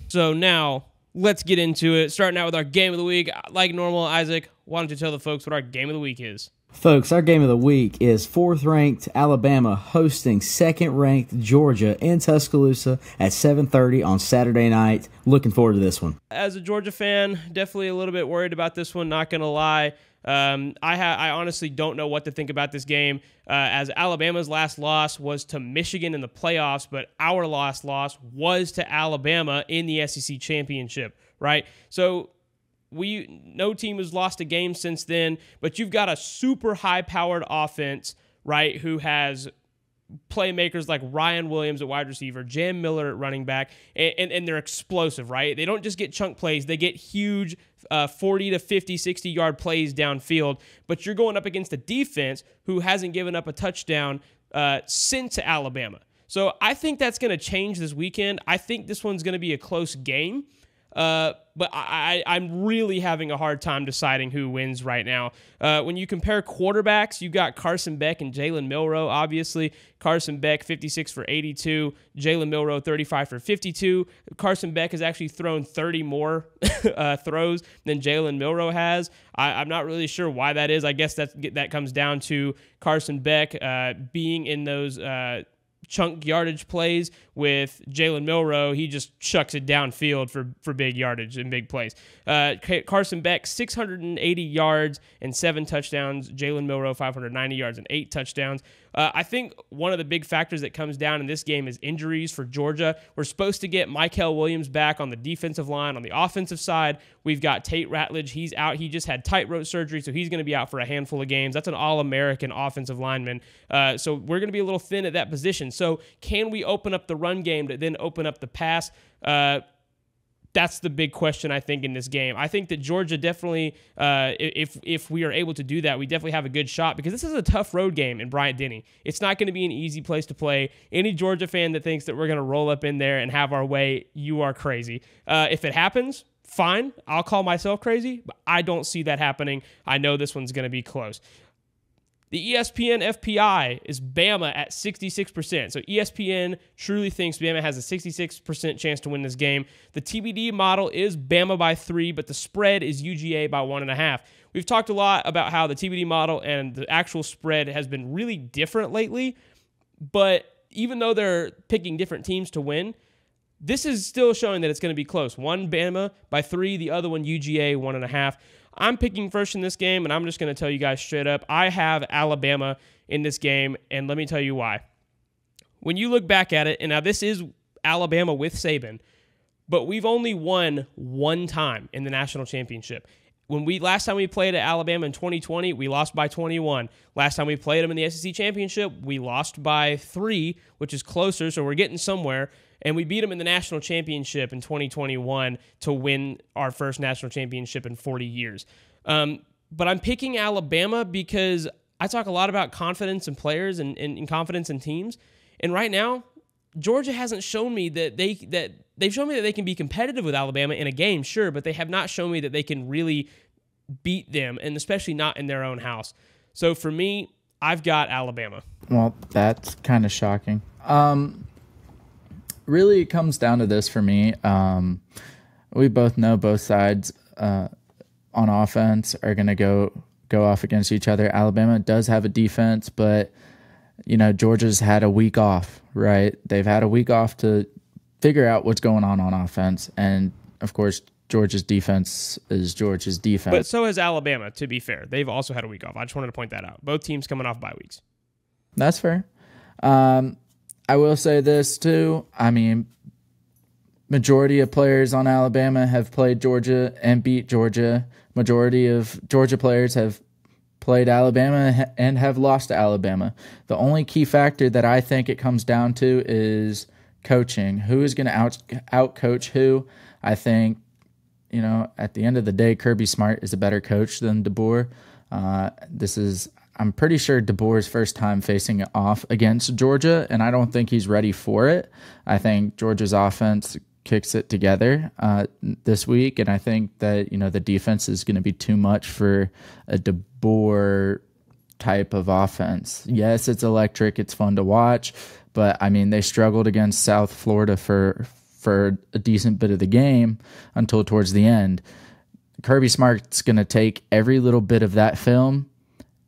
So now let's get into it. Starting out with our game of the week. Like normal, Isaac, why don't you tell the folks what our game of the week is? Folks, our game of the week is 4th-ranked Alabama hosting 2nd-ranked Georgia in Tuscaloosa at 7:30 on Saturday night. Looking forward to this one. As a Georgia fan, definitely a little bit worried about this one, not going to lie. I honestly don't know what to think about this game, as Alabama's last loss was to Michigan in the playoffs, but our last loss was to Alabama in the SEC championship, right? So no team has lost a game since then, but you've got a super high-powered offense, right, who has playmakers like Ryan Williams at wide receiver, Jam Miller at running back, and they're explosive, right? They don't just get chunk plays. They get huge 40 to 50, 60-yard plays downfield, but you're going up against a defense who hasn't given up a touchdown since Alabama. So I think that's going to change this weekend. I think this one's going to be a close game. But I'm really having a hard time deciding who wins right now. When you compare quarterbacks, you've got Carson Beck and Jalen Milroe, obviously. Carson Beck, 56 for 82. Jalen Milroe, 35 for 52. Carson Beck has actually thrown 30 more throws than Jalen Milroe has. I'm not really sure why that is. I guess that comes down to Carson Beck being in those chunk yardage plays. With Jalen Milroe, he just chucks it downfield for big yardage and big plays. Carson Beck, 680 yards and 7 touchdowns. Jalen Milroe, 590 yards and 8 touchdowns. I think one of the big factors that comes down in this game is injuries for Georgia. We're supposed to get Mykel Williams back on the defensive line. On the offensive side, we've got Tate Ratledge. He's out. He just had tightrope surgery, so he's going to be out for a handful of games. That's an All-American offensive lineman. So we're going to be a little thin at that position. So can we open up the run game to then open up the pass? That's the big question, I think, in this game. I think that Georgia definitely, if we are able to do that, we definitely have a good shot, because this is a tough road game in Bryant Denny. It's not going to be an easy place to play. Any Georgia fan that thinks that we're going to roll up in there and have our way, you are crazy. If it happens, fine. I'll call myself crazy, but I don't see that happening. I know this one's going to be close. The ESPN FPI is Bama at 66%. So ESPN truly thinks Bama has a 66% chance to win this game. The TBD model is Bama by 3, but the spread is UGA by 1.5. We've talked a lot about how the TBD model and the actual spread has been really different lately, but even though they're picking different teams to win, this is still showing that it's going to be close. One Bama by 3, the other one UGA 1.5. I'm picking first in this game, and I'm just going to tell you guys straight up, I have Alabama in this game, and let me tell you why. When you look back at it, and now this is Alabama with Saban, but we've only won one time in the national championship. Last time we played at Alabama in 2020, we lost by 21. Last time we played them in the SEC championship, we lost by 3, which is closer, so we're getting somewhere. And we beat them in the national championship in 2021 to win our first national championship in 40 years. But I'm picking Alabama because I talk a lot about confidence in players and confidence in teams. And right now, Georgia hasn't shown me that they've shown me that they can be competitive with Alabama in a game, sure, but they have not shown me that they can really beat them, and especially not in their own house. So for me, I've got Alabama. Well, that's kind of shocking. Really, it comes down to this for me. We both know both sides on offense are going to go off against each other. Alabama does have a defense, but Georgia's had a week off, right? They've had a week off to figure out what's going on offense, and of course, Georgia's defense is Georgia's defense. But so has Alabama, to be fair. They've also had a week off. I just wanted to point that out. Both teams coming off bye weeks. That's fair. I will say this, too. I mean, majority of players on Alabama have played Georgia and beat Georgia. Majority of Georgia players have played Alabama and have lost to Alabama. The only key factor that I think it comes down to is coaching. Who is going to out-coach who? I think, at the end of the day, Kirby Smart is a better coach than DeBoer. I'm pretty sure DeBoer's first time facing it off against Georgia, and I don't think he's ready for it. I think Georgia's offense kicks it together this week, and I think that the defense is going to be too much for a DeBoer type of offense. Yes, it's electric, it's fun to watch, but I mean they struggled against South Florida for for a decent bit of the game until towards the end. Kirby Smart's going to take every little bit of that film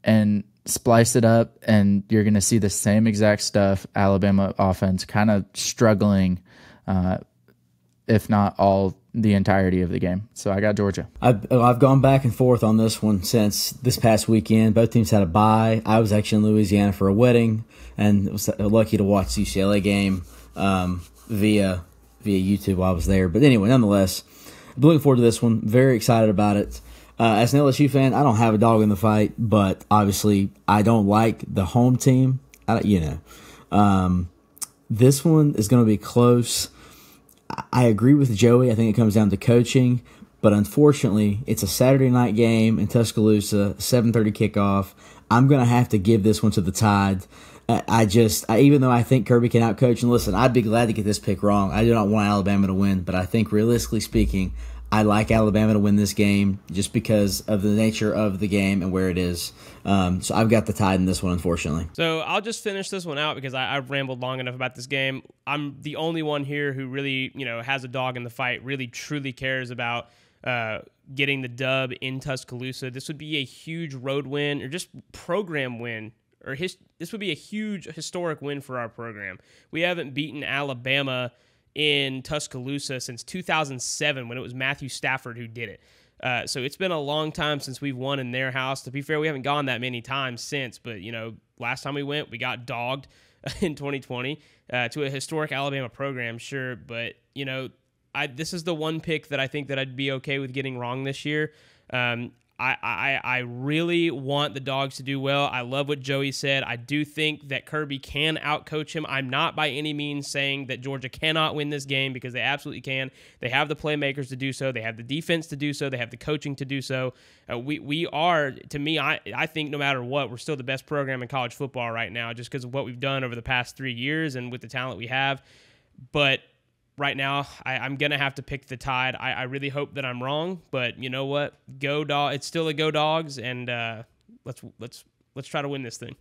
and splice it up, and you're going to see the same exact stuff. Alabama offense kind of struggling, if not all the entirety of the game. So I got Georgia. I've gone back and forth on this one since this past weekend. Both teams had a bye. I was actually in Louisiana for a wedding and was lucky to watch the UCLA game via YouTube while I was there. But anyway, nonetheless, I'm looking forward to this one. Very excited about it. As an LSU fan, I don't have a dog in the fight, but obviously I don't like the home team. This one is going to be close. I agree with Joey. I think it comes down to coaching, but unfortunately, it's a Saturday night game in Tuscaloosa, 7:30 kickoff. I'm going to have to give this one to the Tide. Even though I think Kirby can outcoach, and listen, I'd be glad to get this pick wrong. I do not want Alabama to win, but I think realistically speaking, I like Alabama to win this game just because of the nature of the game and where it is. So I've got the Tide in this one, unfortunately. So I'll just finish this one out because I've rambled long enough about this game. I'm the only one here who really, has a dog in the fight, really truly cares about getting the dub in Tuscaloosa. This would be a huge road win or just program win. This would be a huge historic win for our program. We haven't beaten Alabama in Tuscaloosa since 2007 when it was Matthew Stafford who did it. So it's been a long time since we've won in their house. To be fair, we haven't gone that many times since, but last time we went, we got dogged in 2020 to a historic Alabama program, sure, but this is the one pick that I think that I'd be okay with getting wrong this year. I really want the Dogs to do well. I love what Joey said. I do think that Kirby can outcoach him. I'm not by any means saying that Georgia cannot win this game because they absolutely can. They have the playmakers to do so. They have the defense to do so. They have the coaching to do so. We are, to me, I think no matter what, we're still the best program in college football right now just because of what we've done over the past 3 years and with the talent we have. But right now, I'm going to have to pick the Tide. I really hope that I'm wrong, but you know what? Go dog! It's still a go Dogs, and let's try to win this thing.